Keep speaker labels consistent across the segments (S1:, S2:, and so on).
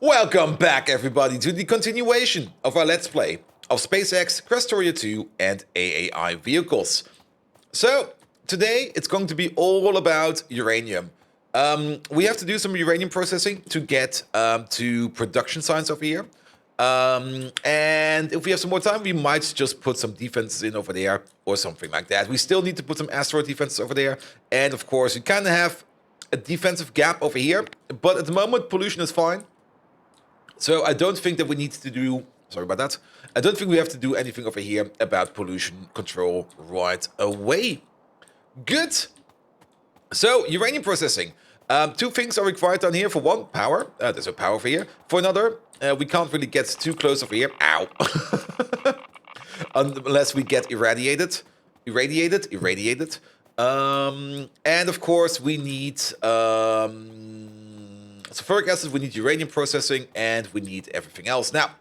S1: Welcome back, everybody, to the continuation of our Let's Play of SpaceX, Krastorio 2, and AAI vehicles. So, today it's going to be all about uranium. We have to do some uranium processing to get to production science over here. And if we have some more time, we might just put some defenses in over there or something like that. We still need to put some asteroid defenses over there. And of course, we kind of have a defensive gap over here. But at the moment, pollution is fine. So I don't think that we need to do, sorry about that, I don't think we have to do anything over here about pollution control right away. Good. So uranium processing. Two things are required down here. For one, power. There's no power over here. For another, we can't really get too close over here. Ow. Unless we get irradiated. Irradiated. And of course, we need sulfuric acid, we need uranium processing, and we need everything else. Now,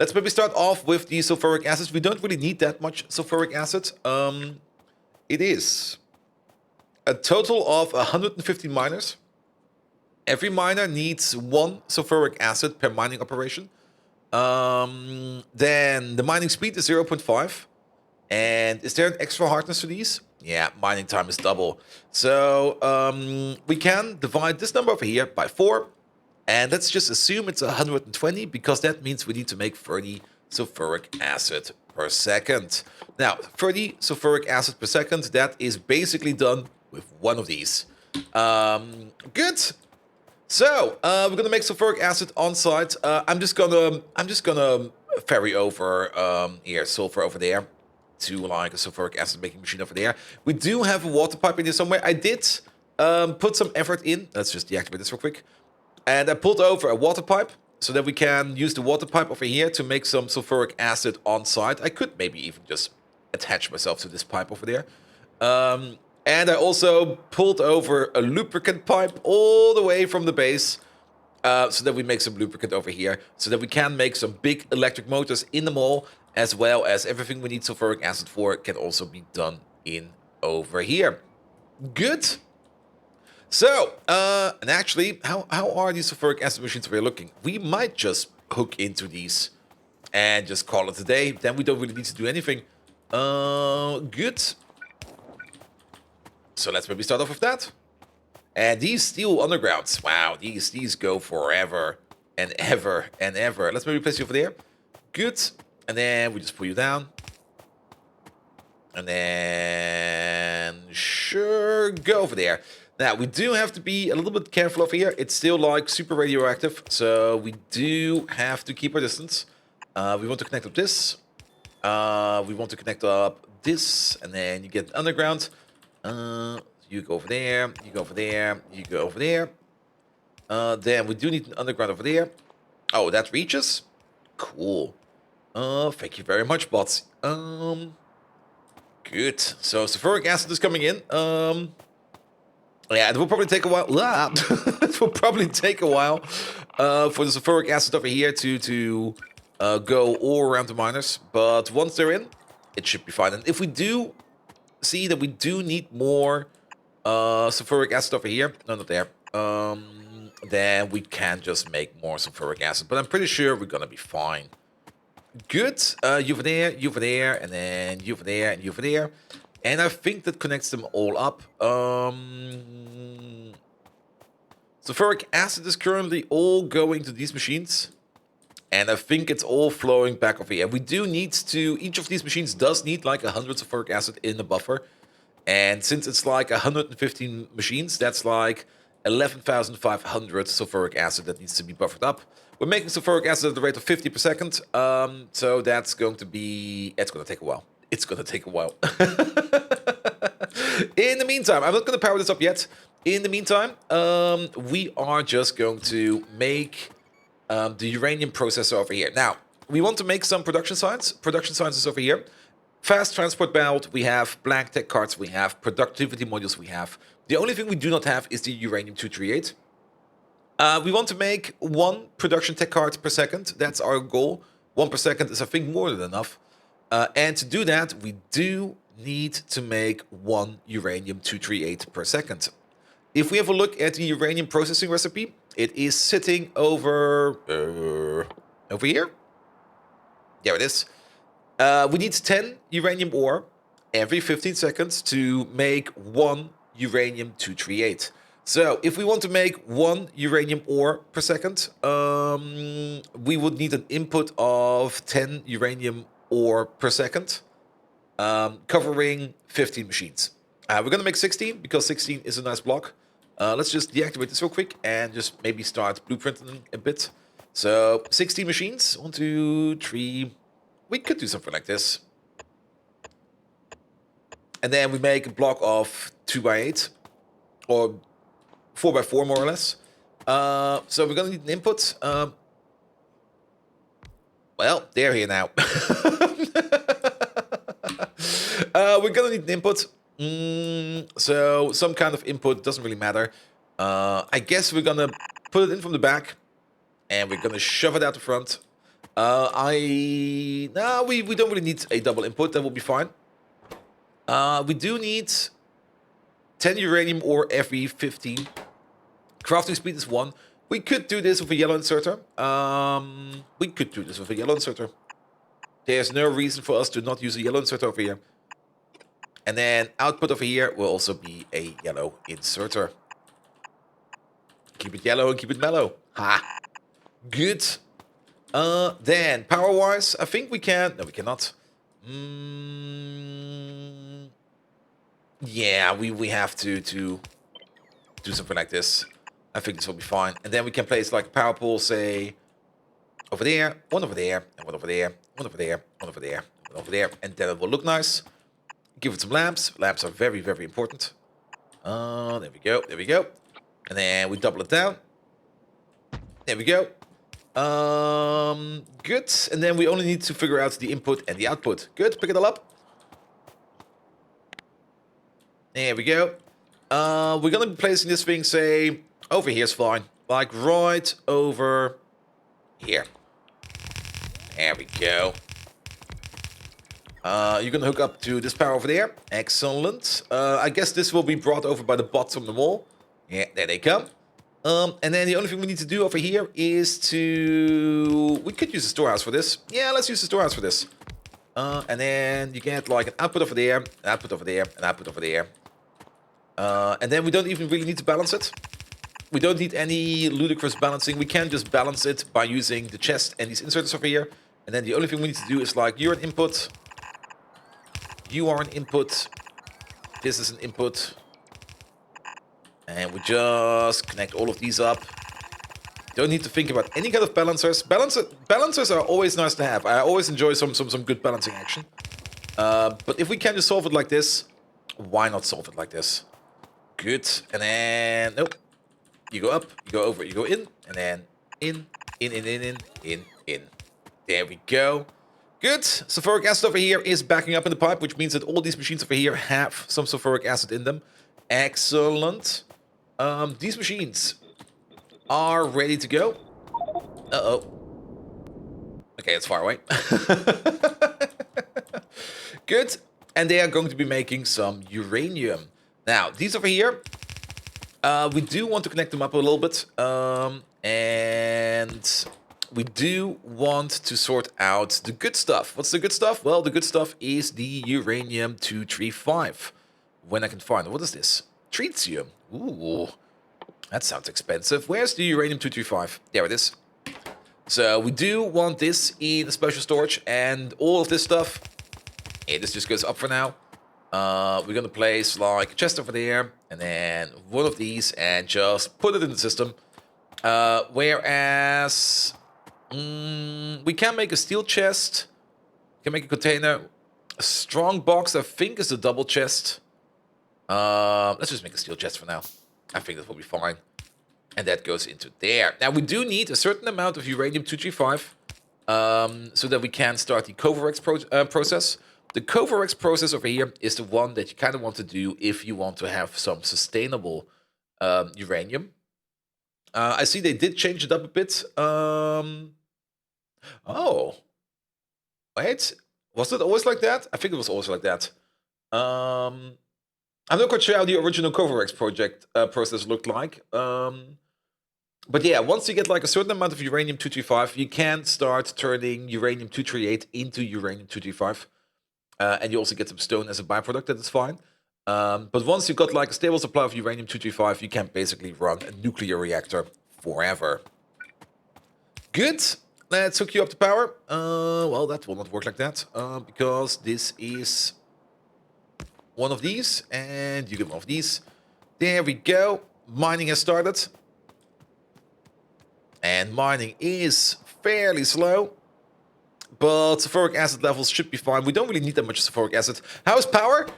S1: let's maybe start off with the sulfuric acids. We don't really need that much sulfuric acid. It is a total of 150 miners. Every miner needs 1 sulfuric acid per mining operation. Then the mining speed is 0.5. And is there an extra hardness for these? Yeah, mining time is double. So we can divide this number over here by 4. And let's just assume it's 120 because that means we need to make 30 sulfuric acid per second. Now, 30 sulfuric acid per second, that is basically done with one of these. Good. So we're gonna make sulfuric acid on site. I'm just gonna ferry over here sulfur over there to like a sulfuric acid making machine over there. We do have a water pipe in here somewhere. I did put some effort in. Let's just deactivate this real quick. And I pulled over a water pipe so that we can use the water pipe over here to make some sulfuric acid on site. I could maybe even just attach myself to this pipe over there. And I also pulled over a lubricant pipe all the way from the base so that we make some lubricant over here so that we can make some big electric motors in the mall, as well as everything we need sulfuric acid for can also be done in over here. Good. So, and actually, how are these sulfuric acid machines over here looking? We might just hook into these and just call it a day. Then we don't really need to do anything. Good. So let's maybe start off with that. And these steel undergrounds, wow, these go forever and ever and ever. Let's maybe place you over there. Good. And then we just pull you down. And then sure, go over there. Now, we do have to be a little bit careful over here. It's still like super radioactive, so we do have to keep our distance. We want to connect up this. We want to connect up this, and then you get underground. You go over there, you go over there, you go over there. Then we do need an underground over there. Oh, that reaches? Cool. Thank you very much, bots. Good. So sulfuric acid is coming in. Yeah, it will probably take a while. It will probably take a while for the sulfuric acid over here to go all around the miners. But once they're in, it should be fine. And if we do see that we do need more sulfuric acid over here, no, not there, then we can just make more sulfuric acid. But I'm pretty sure we're gonna be fine. Good. You over there, you over there, and then you over there, and you over there. And I think that connects them all up. Sulfuric acid is currently all going to these machines. And I think it's all flowing back over here. We do need to, each of these machines does need like 100 sulfuric acid in the buffer. And since it's like 115 machines, that's like 11,500 sulfuric acid that needs to be buffered up. We're making sulfuric acid at the rate of 50 per second. So that's going to be, it's going to take a while. It's going to take a while. In the meantime, I'm not going to power this up yet. In the meantime, we are just going to make the uranium processor over here. Now, we want to make some production science. Production science is over here. Fast transport belt, we have blank tech cards, we have productivity modules, we have. The only thing we do not have is the uranium-238. We want to make 1 production tech card per second. That's our goal. 1 per second is, I think, more than enough. And to do that, we do need to make 1 uranium-238 per second. If we have a look at the uranium processing recipe, it is sitting over here. There it is. We need 10 uranium ore every 15 seconds to make 1 uranium-238. So if we want to make 1 uranium ore per second, we would need an input of 10 uranium ore per second, covering 15 machines. We're going to make 16 because 16 is a nice block. Let's just deactivate this real quick and just maybe start blueprinting a bit. So 16 machines, 1, 2, 3. We could do something like this. And then we make a block of 2x8 or 4x4 more or less. So we're going to need an input. Well, they're here now. We're going to need an input. So some kind of input, doesn't really matter. I guess we're going to put it in from the back. And we're going to shove it out the front. We don't really need a double input. That will be fine. We do need 10 uranium ore every 15. Crafting speed is 1. We could do this with a yellow inserter. There's no reason for us to not use a yellow inserter over here. And then output over here will also be a yellow inserter. Keep it yellow and keep it mellow. Ha! Good. Then, power-wise, I think we can... No, we cannot. Yeah, we have to do something like this. I think this will be fine. And then we can place like a power pole, say, over there, one over there, and one over there, one over there, one over there, one over there. And then it will look nice. Give it some lamps. Lamps are very, very important. There we go, there we go. And then we double it down. There we go. Good. And then we only need to figure out the input and the output. Good. Pick it all up. There we go. We're gonna be placing this thing, say, over here's fine. Like right over here. There we go. You're gonna hook up to this power over there. Excellent. I guess this will be brought over by the bots from the wall. Yeah, there they come. And then the only thing we need to do over here is to... We could use the storehouse for this. Yeah, let's use the storehouse for this. And then you get like an output over there, an output over there, an output over there. And then we don't even really need to balance it. We don't need any ludicrous balancing. We can just balance it by using the chest and these inserters over here. And then the only thing we need to do is like, you're an input. You are an input. This is an input. And we just connect all of these up. Don't need to think about any kind of balancers. Balancers are always nice to have. I always enjoy some good balancing action. But if we can just solve it like this, why not solve it like this? Good. And then, nope. You go up, you go over, you go in, and then in. There we go. Good. Sulfuric acid over here is backing up in the pipe, which means that all these machines over here have some sulfuric acid in them. Excellent. These machines are ready to go. Uh-oh. Okay, it's far away. Good. And they are going to be making some uranium. Now, these over here, we do want to connect them up a little bit. And we do want to sort out the good stuff. What's the good stuff? Well, the good stuff is the uranium-235. When I can find it. What is this? Tritium. Ooh, that sounds expensive. Where's the uranium-235? There it is. So we do want this in a special storage, and all of this stuff. Yeah, this just goes up for now. We're gonna place like a chest over there, and then one of these, and just put it in the system. Whereas we can make a steel chest, we can make a container, a strong box. I think is a double chest. Let's just make a steel chest for now. I think that will be fine. And that goes into there. Now, we do need a certain amount of uranium-235 so that we can start the Covarex process. The Covarex process over here is the one that you kind of want to do if you want to have some sustainable uranium. I see they did change it up a bit. Oh. Wait. Was it always like that? I think it was always like that. I'm not quite sure how the original Covarex project process looked like. But yeah, once you get like a certain amount of uranium-235, you can start turning uranium-238 into uranium-235. And you also get some stone as a byproduct, that is fine. But once you've got like a stable supply of uranium-235, you can basically run a nuclear reactor forever. Good. Let's hook you up to power. Well, that will not work like that, because this is one of these, and you get one of these. There we go. Mining has started. And mining is fairly slow, but sulfuric acid levels should be fine. We don't really need that much sulfuric acid. How is power?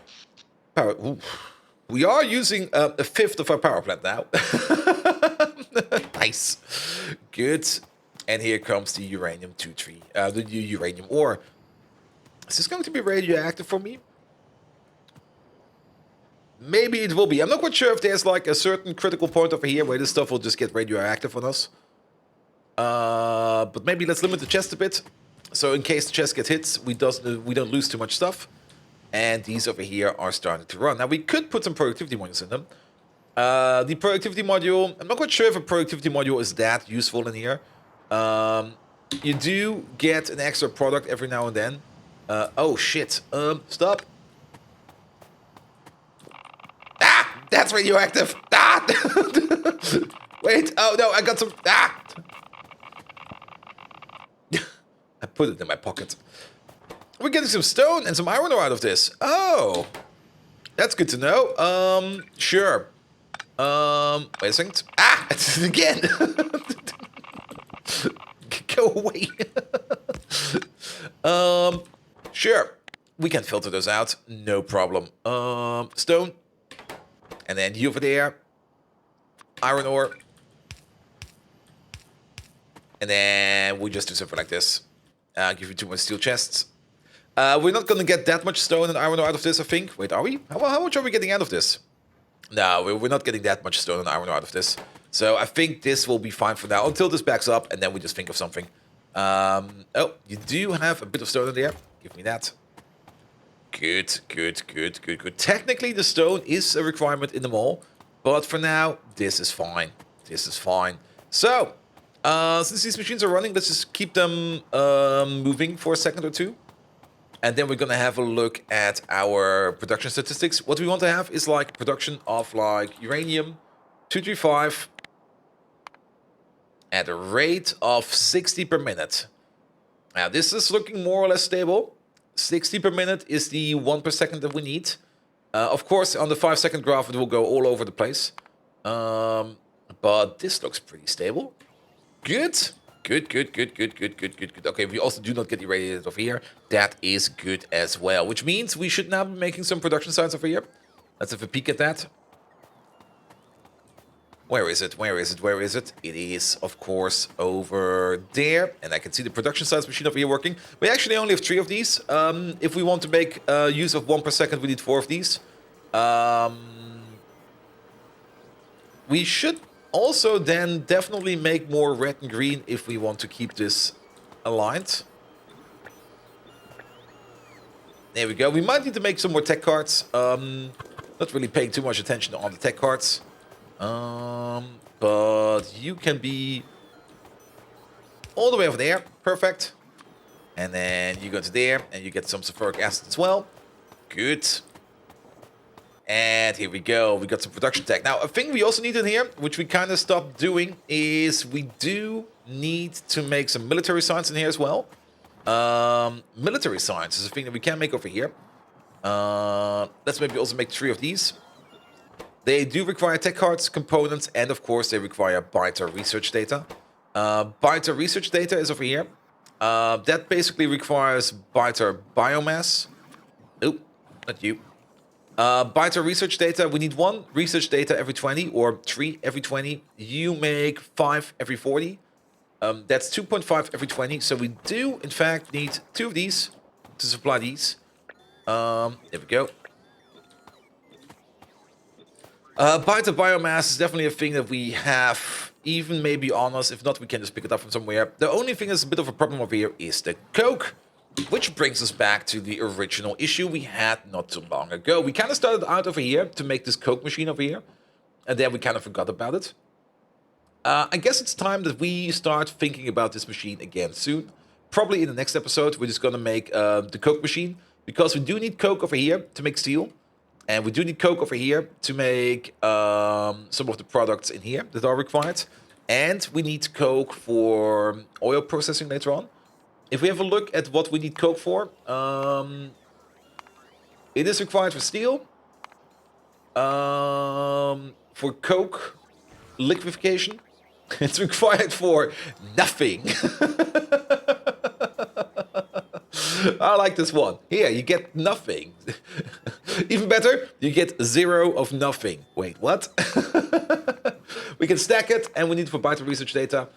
S1: Power. Ooh. We are using a fifth of our power plant now. Nice. Good. And here comes the uranium-235, the uranium ore. Is this going to be radioactive for me? Maybe it will be. I'm not quite sure if there's like a certain critical point over here where this stuff will just get radioactive on us. But maybe let's limit the chest a bit. So in case the chest gets hit, we don't lose too much stuff. And these over here are starting to run. Now we could put some productivity modules in them. The productivity module, I'm not quite sure if a productivity module is that useful in here. You do get an extra product every now and then. Oh shit. Stop. Ah! That's radioactive! Ah! Wait, oh no, I got some... Ah! I put it in my pocket. We're getting some stone and some iron ore out of this. Oh! That's good to know. Sure. Wait a second. Ah! I did it again! Go away. Sure. We can filter those out. No problem. Stone. And then you over there. Iron ore. And then we just do something like this. Give you 2 more steel chests. We're not going to get that much stone and iron ore out of this, I think. Wait, are we? How much are we getting out of this? No, we're not getting that much stone and iron ore out of this. So I think this will be fine for now until this backs up, and then we just think of something. Oh, you do have a bit of stone in there. Give me that. Good. Technically, the stone is a requirement in the mall, but for now, this is fine. This is fine. So, since these machines are running, let's just keep them moving for a second or two. And then we're going to have a look at our production statistics. What we want to have is like production of like uranium-235 at a rate of 60 per minute. Now, this is looking more or less stable. 60 per minute is the 1 per second that we need. Of course, on the 5-second graph, it will go all over the place. But this looks pretty stable. Good. Okay, we also do not get irradiated over here. That is good as well, which means we should now be making some production sites over here. Let's have a peek at that. Where is it? It is, of course, over there. And I can see the production sites machine over here working. We actually only have 3 of these. If we want to make use of 1 per second, we need 4 of these. We should also then definitely make more red and green if we want to keep this aligned. There we go. We might need to make some more tech cards. Not really paying too much attention on the tech cards. But you can be all the way over there. Perfect. And then you go to there and you get some sulfuric acid as well. Good. And here we go. We got some production tech. Now, a thing we also need in here, which we kind of stopped doing, is we do need to make some military science in here as well. Military science is a thing that we can make over here. Let's maybe also make 3 of these. They do require tech cards, components, and of course they require biter research data. Biter research data is over here. That basically requires biter biomass. Oh, not you. Biter research data, we need 1 research data every 20 or 3 every 20. You make 5 every 40. That's 2.5 every 20. So we do, in fact, need 2 of these to supply these. There we go. Biter biomass is definitely a thing that we have even maybe on us. If not, we can just pick it up from somewhere. The only thing that's a bit of a problem over here is the coke. Which brings us back to the original issue we had not too long ago. We kind of started out over here to make this coke machine over here, and then we kind of forgot about it. I guess it's time that we start thinking about this machine again soon. Probably in the next episode, we're just going to make the coke machine, because we do need coke over here to make steel, and we do need coke over here to make some of the products in here that are required, and we need coke for oil processing later on. If we have a look at what we need coke for, it is required for steel, for coke liquefaction. It's required for nothing. I like this one. Here, you get nothing. Even better, you get 0 of nothing. Wait, what? We can stack it, and we need for vital research data.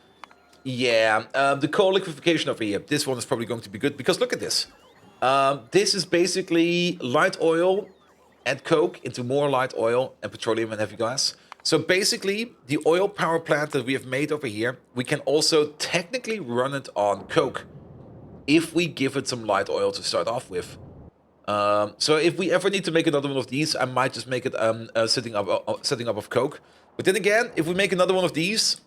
S1: Yeah, the coal liquefaction over here. This one is probably going to be good, because look at this. This is basically light oil and coke into more light oil and petroleum and heavy gas. So basically, the oil power plant that we have made over here, we can also technically run it on coke if we give it some light oil to start off with. So if we ever need to make another one of these, I might just make it setting up of coke. But then again, if we make another one of these,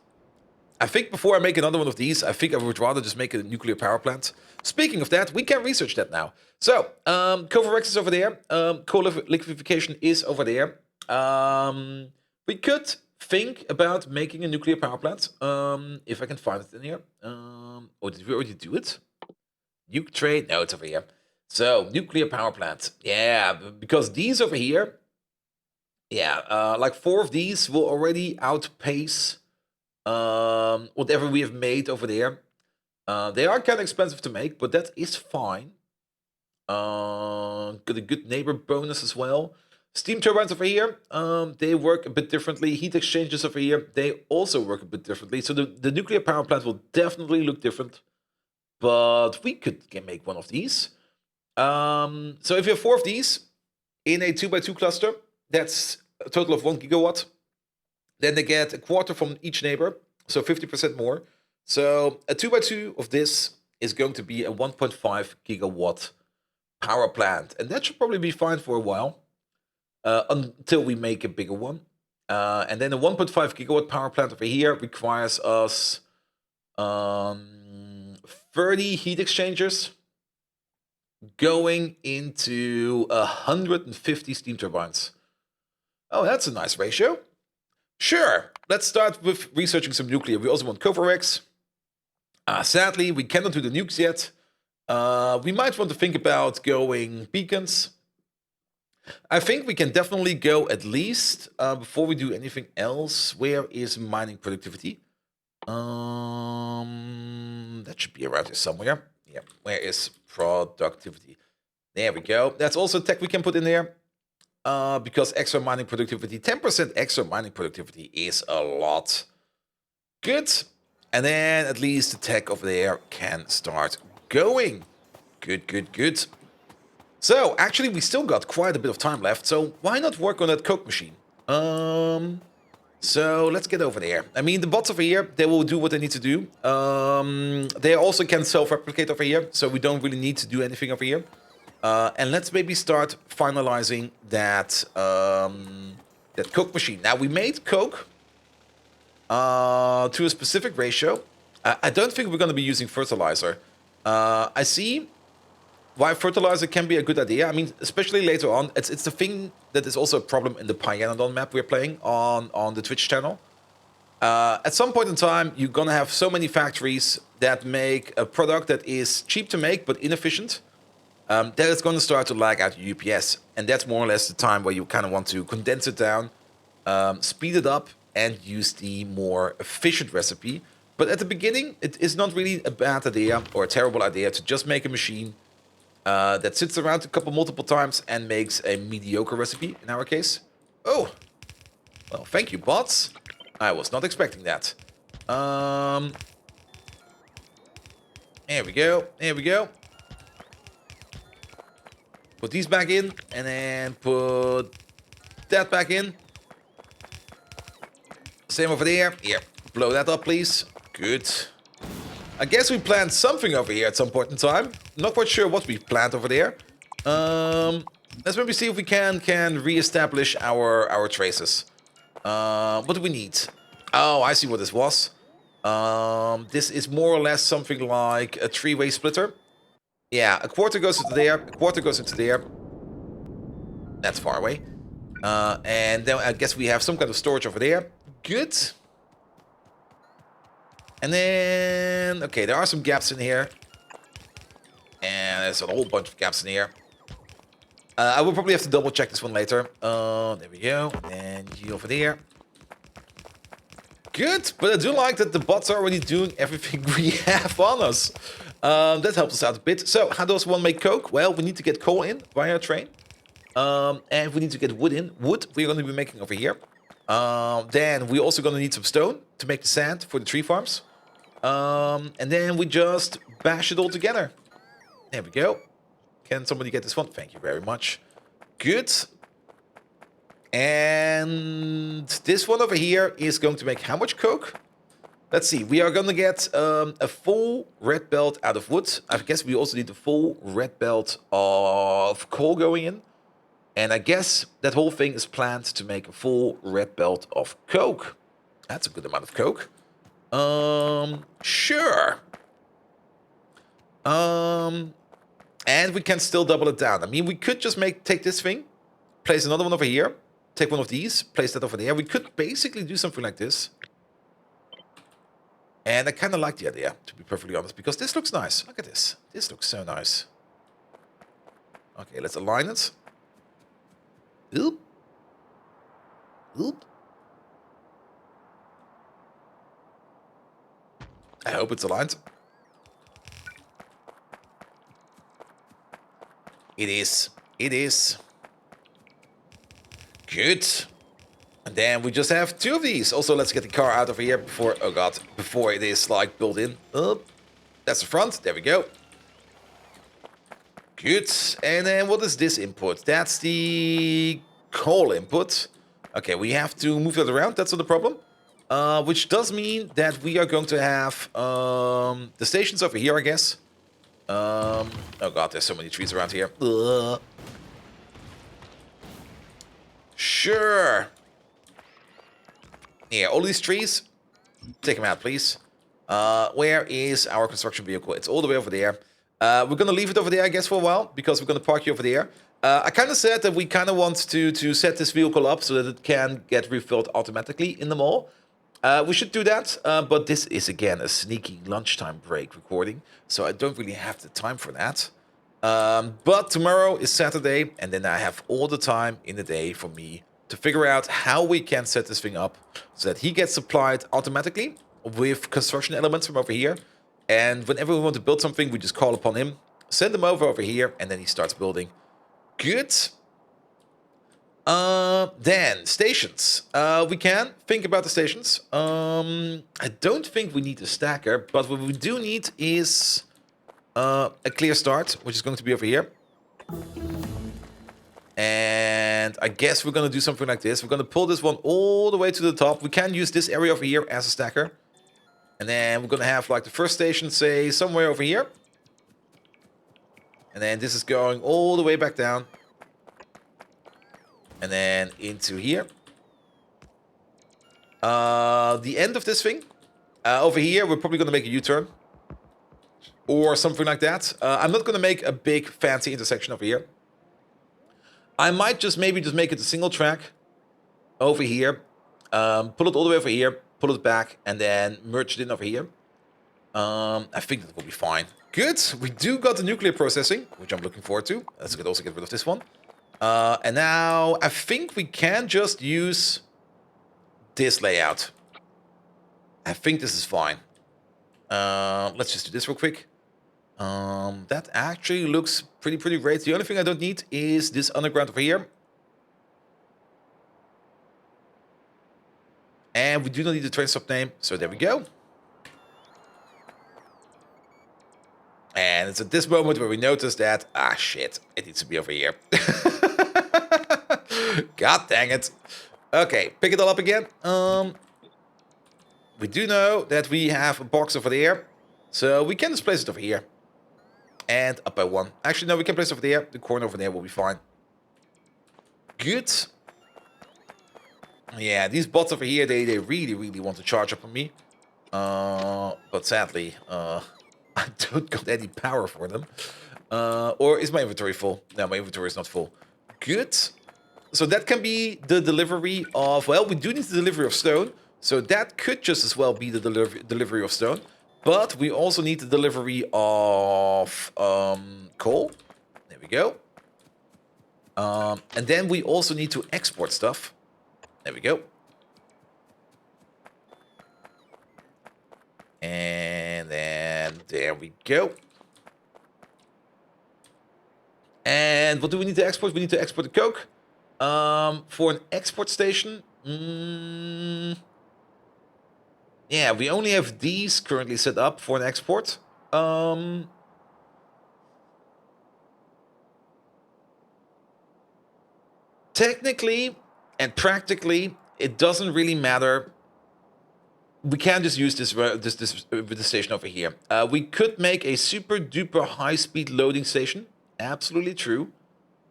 S1: I think before I make another one of these, I think I would rather just make a nuclear power plant. Speaking of that, we can research that now. So, Covarex is over there. Coal liquefaction is over there. We could think about making a nuclear power plant. If I can find it in here. Oh, did we already do it? Nuke trade? No, it's over here. So, nuclear power plant. Yeah, because these over here, yeah, like 4 of these will already outpace whatever we have made over there. They are kind of expensive to make, but that is fine. Got a good neighbor bonus as well. Steam turbines over here, they work a bit differently. Heat exchangers over here, they also work a bit differently. So the nuclear power plant will definitely look different. But we could make one of these. So if you have 4 of these in a 2x2 cluster, that's a total of 1 gigawatt. Then they get a quarter from each neighbor, so 50% more. So a 2x2 of this is going to be a 1.5 gigawatt power plant. And that should probably be fine for a while, until we make a bigger one. And then a 1.5 gigawatt power plant over here requires us 30 heat exchangers going into 150 steam turbines. Oh, that's a nice ratio. Sure, let's start with researching some nuclear. We also want Covarex. Sadly, we cannot do the nukes yet. We might want to think about going beacons. I think we can definitely go at least, before we do anything else. Where is mining productivity? That should be around here somewhere. Yeah, where is productivity? There we go. That's also tech we can put in there. Because extra mining productivity, 10% extra mining productivity is a lot. Good. And then at least the tech over there can start going. Good, good, good. So, actually, we still got quite a bit of time left, so why not work on that coke machine? So, let's get over there. I mean, the bots over here, they will do what they need to do. They also can self-replicate over here, so we don't really need to do anything over here. And let's maybe start finalizing that that coke machine. Now, we made coke to a specific ratio. I don't think we're going to be using fertilizer. I see why fertilizer can be a good idea. I mean, especially later on. It's the thing that is also a problem in the Pyanodon map we're playing on the Twitch channel. At some point in time, you're going to have so many factories that make a product that is cheap to make but inefficient. That it's going to start to lag out your UPS. And that's more or less the time where you kind of want to condense it down, speed it up, and use the more efficient recipe. But at the beginning, it is not really a bad idea or a terrible idea to just make a machine that sits around multiple times and makes a mediocre recipe, in our case. Oh, well, thank you, bots. I was not expecting that. There we go, there we go. Put these back in, and then put that back in. Same over there. Here, blow that up, please. Good. I guess we planned something over here at some point in time. Not quite sure what we planned over there. Let's maybe see if we can re-establish our traces. What do we need? Oh, I see what this was. This is more or less something like a three-way splitter. Yeah, a quarter goes into there, a quarter goes into there. That's far away. And then I guess we have some kind of storage over there. Good. And then, okay, there are some gaps in here. And there's a whole bunch of gaps in here. I will probably have to double check this one later. There we go. And you over there. Good, but I do like that the bots are already doing everything we have on us. That helps us out a bit. So, how does one make coke? Well, we need to get coal in via train. And we need to get wood in. Wood we're going to be making over here. Then we're also going to need some stone to make the sand for the tree farms. And then we just bash it all together. There we go. Can somebody get this one? Thank you very much. Good. And this one over here is going to make how much coke? Let's see. We are going to get a full red belt out of wood. I guess we also need a full red belt of coal going in. And I guess that whole thing is planned to make a full red belt of coke. That's a good amount of coke. Sure. And we can still double it down. I mean, we could just take this thing, place another one over here, take one of these, place that over there. We could basically do something like this. And I kind of like the idea, to be perfectly honest, because this looks nice. Look at this. This looks so nice. Okay, let's align it. Oop. Oop. I hope it's aligned. It is. It is. Good. And then we just have two of these. Also, let's get the car out of here before, oh god, before it is like built in. That's the front. There we go. Good. And then what is this input? That's the coal input. Okay, we have to move that around. That's not a problem. Which does mean that we are going to have the stations over here, I guess. Oh god, there's so many trees around here. Sure. Yeah, all these trees, take them out, please. Where is our construction vehicle? It's all the way over there. We're going to leave it over there, I guess, for a while, because we're going to park you over there. I kind of said that we kind of want to set this vehicle up so that it can get refilled automatically in the mall. We should do that, but this is, again, a sneaky lunchtime break recording, so I don't really have the time for that. But tomorrow is Saturday, and then I have all the time in the day for me to figure out how we can set this thing up so that he gets supplied automatically with construction elements from over here. And whenever we want to build something, we just call upon him, send him over here, and then he starts building. Good. Then, stations. We can think about the stations. I don't think we need a stacker, but what we do need is a clear start, which is going to be over here. And I guess we're going to do something like this. We're going to pull this one all the way to the top. We can use this area over here as a stacker. And then we're going to have like the first station, say, somewhere over here. And then this is going all the way back down. And then into here. The end of this thing. Over here, we're probably going to make a U-turn. Or something like that. I'm not going to make a big fancy intersection over here. I might just maybe make it a single track over here. Pull it all the way over here. Pull it back. And then merge it in over here. I think that will be fine. Good. We do got the nuclear processing, which I'm looking forward to. Let's also get rid of this one. And now I think we can just use this layout. I think this is fine. Let's just do this real quick. That actually looks pretty great. The only thing I don't need is this underground over here. And we do not need the train stop name, so there we go. And it's at this moment where we notice that, ah shit, it needs to be over here. God dang it. Okay, pick it all up again. We do know that we have a box over there, so we can just place it over here. And up by 1. Actually, no, we can place over there. The corner over there will be fine. Good. Yeah, these bots over here, they really, really want to charge up on me. But sadly, I don't got any power for them. Or is my inventory full? No, my inventory is not full. Good. So that can be the delivery of... Well, we do need the delivery of stone. So that could just as well be the delivery of stone. But we also need the delivery of coal. There we go. And then we also need to export stuff. There we go. And then there we go. And what do we need to export? We need to export the coke. For an export station, yeah, we only have these currently set up for an export. Technically and practically, it doesn't really matter. We can just use this station over here. We could make a super duper high speed loading station. Absolutely true.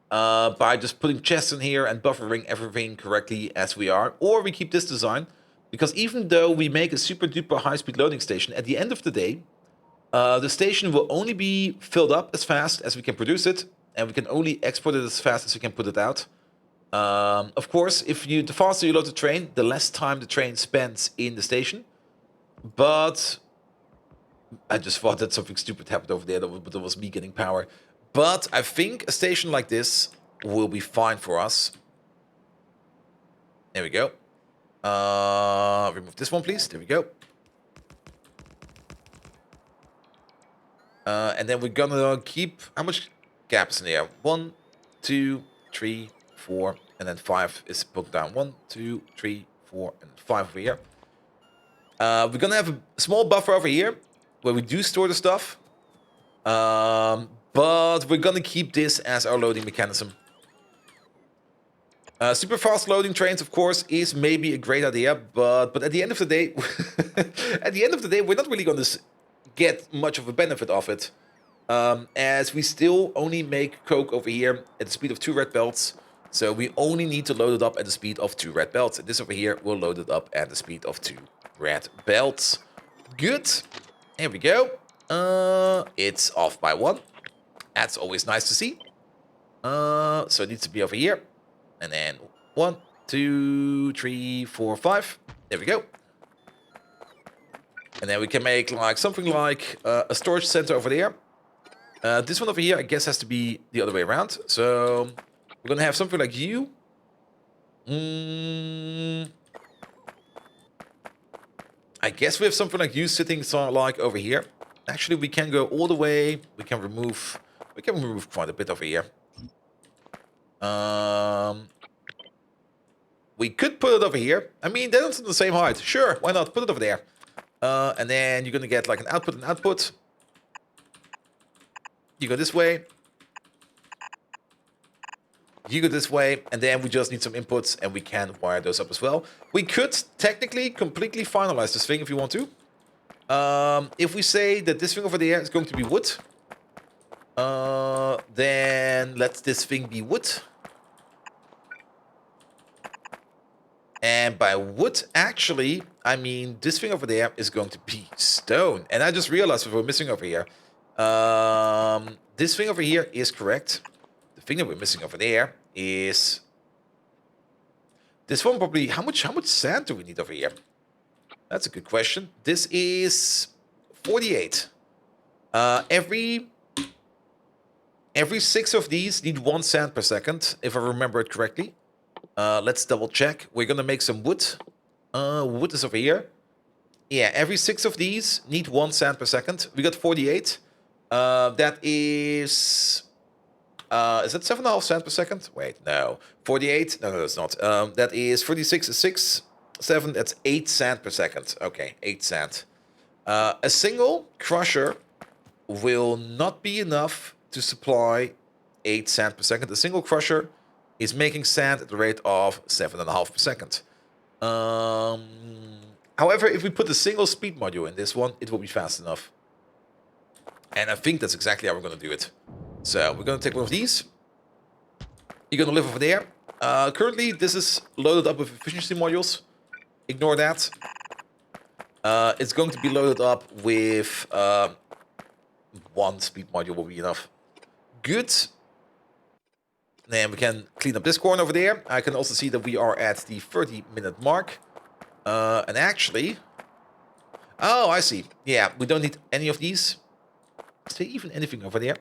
S1: By just putting chests in here and buffering everything correctly as we are. Or we keep this design, because even though we make a super duper high speed loading station, at the end of the day, the station will only be filled up as fast as we can produce it, and we can only export it as fast as we can put it out. Of course, the faster you load the train, the less time the train spends in the station. But I just thought that something stupid happened over there, but it was me getting power. But I think a station like this will be fine for us. There we go. Remove this one, please. There we go. And then we're gonna keep... How much gap is in there? 1, 2, 3, 4, and then 5 is put down. 1, 2, 3, 4, and 5 over here. We're gonna have a small buffer over here where we do store the stuff. But we're gonna keep this as our loading mechanism. Super fast loading trains, of course, is maybe a great idea, but at the end of the day, we're not really gonna get much of a benefit of it, as we still only make coke over here at the speed of 2 red belts. So we only need to load it up at the speed of 2 red belts, and this over here will load it up at the speed of 2 red belts. Good. There we go. It's off by 1. That's always nice to see. So it needs to be over here. And then 1, 2, 3, 4, 5. There we go. And then we can make like something like a storage center over there. This one over here, I guess, has to be the other way around. So we're gonna have something like you. I guess we have something like you sitting like over here. Actually, we can go all the way. We can remove quite a bit over here. We could put it over here. I mean, they're not the same height. Sure, why not? Put it over there. And then you're gonna get like an output and output. You go this way. You go this way, and then we just need some inputs, and we can wire those up as well. We could technically completely finalize this thing if you want to. If we say that this thing over there is going to be wood, then let this thing be wood. And by wood, actually, I mean this thing over there is going to be stone. And I just realized what we're missing over here. This thing over here is correct. The thing that we're missing over there is this one. Probably how much sand do we need over here? That's a good question. This is 48. Every 6 of these need 1 sand per second, if I remember it correctly. Let's double check. We're gonna make some wood. Wood is over here. Yeah, every 6 of these need 1 sand per second. We got 48. That is that 7.5 sand per second? Wait, no. 48? No, that's not. That is 46 is 6. 7, that's 8 sand per second. Okay, 8 sand. A single crusher will not be enough to supply 8 sand per second. A single crusher is making sand at the rate of 7.5 per second. However, if we put a single speed module in this one, it will be fast enough. And I think that's exactly how we're going to do it. So we're going to take one of these. You're going to live over there. Currently, this is loaded up with efficiency modules. Ignore that. It's going to be loaded up with one speed module will be enough. Good. Then we can clean up this corner over there. I can also see that we are at the 30-minute mark. And actually... Oh, I see. Yeah, we don't need any of these. Is there even anything over there?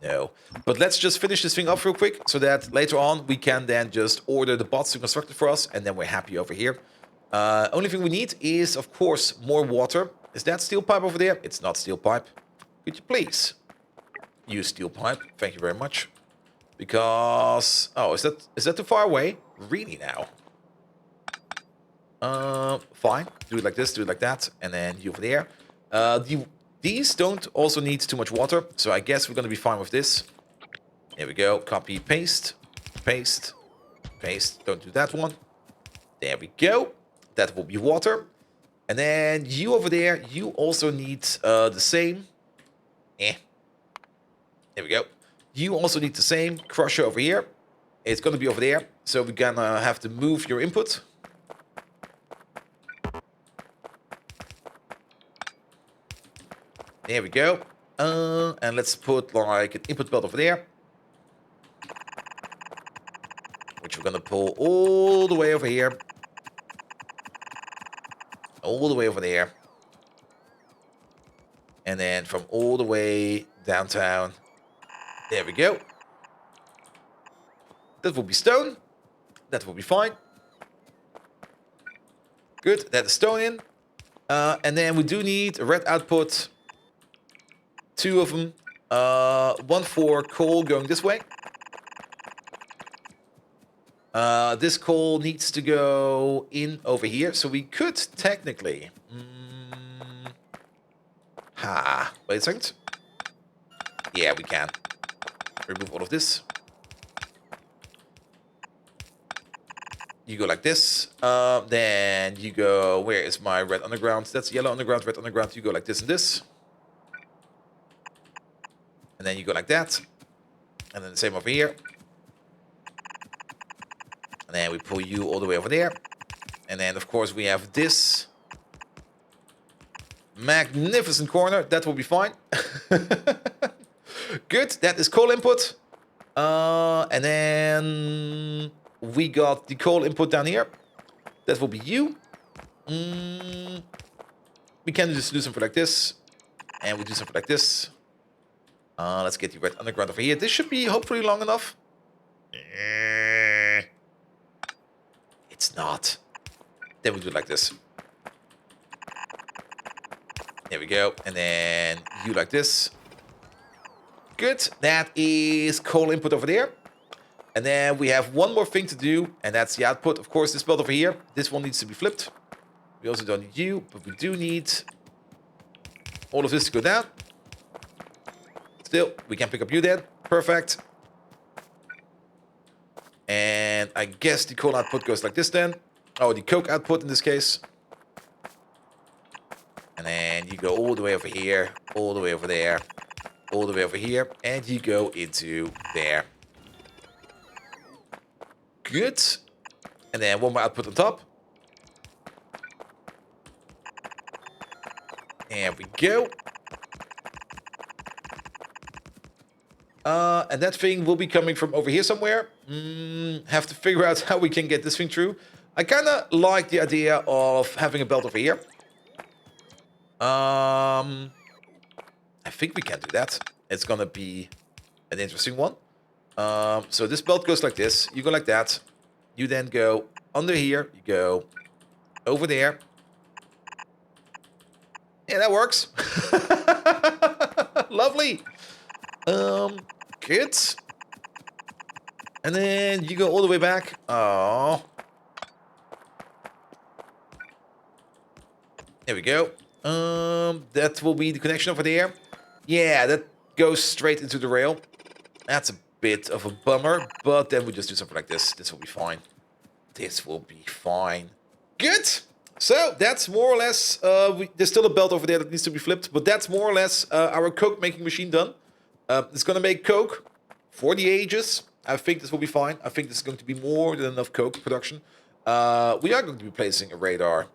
S1: No. But let's just finish this thing up real quick, so that later on we can then just order the bots to construct it for us, and then we're happy over here. Only thing we need is, of course, more water. Is that steel pipe over there? It's not steel pipe. Could you please use steel pipe? Thank you very much. Because... Oh, is that too far away? Really now? Fine. Do it like this, do it like that, and then you over there. These don't also need too much water, so I guess we're going to be fine with this. There we go. Copy, paste, paste, paste. Don't do that one. There we go. That will be water. And then you over there, you also need the same. There we go. You also need the same crusher over here. It's going to be over there, so we're going to have to move your input. There we go. And let's put like an input belt over there. Which we're going to pull all the way over here. All the way over there. And then from all the way downtown. There we go. That will be stone. That will be fine. Good. That is stone in. And then we do need a red output. 2 of them. One for coal going this way. This coal needs to go in over here. So we could technically... wait a second. Yeah, we can. Remove all of this. You go like this. Then you go... Where is my red underground? That's yellow underground, red underground. You go like this and this. And then you go like that. And then the same over here. And then we pull you all the way over there. And then, of course, we have this magnificent corner. That will be fine. Good. That is coal input. And then we got the coal input down here. That will be you. We can just do something like this. And we do something like this. Let's get the red underground over here. This should be hopefully long enough. It's not. Then we do it like this. There we go. And then you like this. Good. That is coal input over there. And then we have one more thing to do. And that's the output. Of course, this belt over here. This one needs to be flipped. We also don't need you. But we do need all of this to go down. Still, we can pick up you then. Perfect. And I guess the coal output goes like this then. Oh, the coke output in this case. And then you go all the way over here, all the way over there, all the way over here, and you go into there. Good. And then one more output on top. There we go. And that thing will be coming from over here somewhere. Have to figure out how we can get this thing through. I kind of like the idea of having a belt over here. I think we can do that. It's going to be an interesting one. So this belt goes like this. You go like that. You then go under here. You go over there. Yeah, that works. Lovely. Good. And then you go all the way back. Oh. There we go. That will be the connection over there. Yeah, that goes straight into the rail. That's a bit of a bummer, but then we just do something like this. This will be fine. This will be fine. Good. So that's more or less, there's still a belt over there that needs to be flipped, but that's more or less our coke making machine done. It's going to make coke for the ages. I think this will be fine. I think this is going to be more than enough coke production. We are going to be placing a radar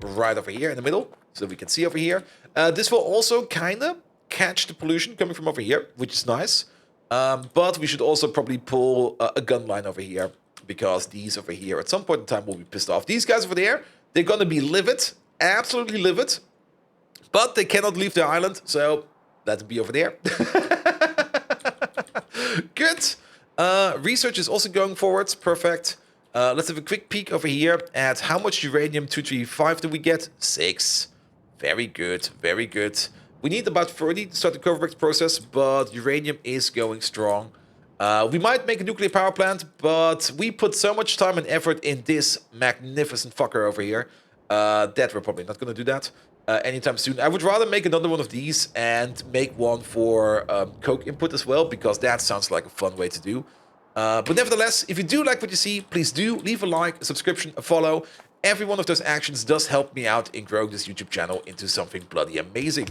S1: right over here in the middle, so we can see over here. This will also kind of catch the pollution coming from over here, which is nice. But we should also probably pull a gun line over here, because these over here at some point in time will be pissed off. These guys over there, they're going to be livid, absolutely livid, but they cannot leave their island, so let them be over there. Good. Research is also going forwards. Perfect. Let's have a quick peek over here at how much uranium-235 do we get? 6. Very good. Very good. We need about 30 to start the Coverback process, but uranium is going strong. We might make a nuclear power plant, but we put so much time and effort in this magnificent fucker over here that we're probably not going to do that anytime soon. I would rather make another one of these and make one for coke input as well, because that sounds like a fun way to do. But nevertheless, if you do like what you see, please do leave a like, a subscription, a follow. Every one of those actions does help me out in growing this YouTube channel into something bloody amazing.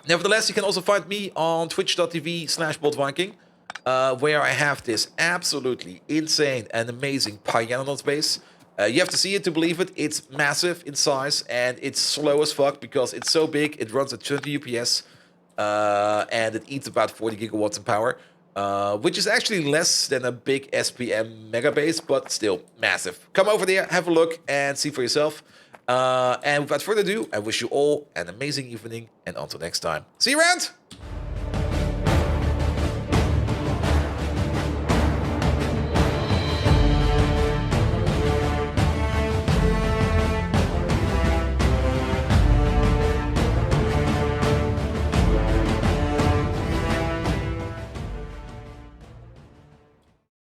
S1: Nevertheless, you can also find me on twitch.tv/BoldViking, where I have this absolutely insane and amazing Pyanonauts base. You have to see it to believe it. It's massive in size, and it's slow as fuck because it's so big. It runs at 20 UPS, and it eats about 40 gigawatts in power, which is actually less than a big SPM mega base, but still massive. Come over there, have a look, and see for yourself. And without further ado, I wish you all an amazing evening, and until next time, see you around!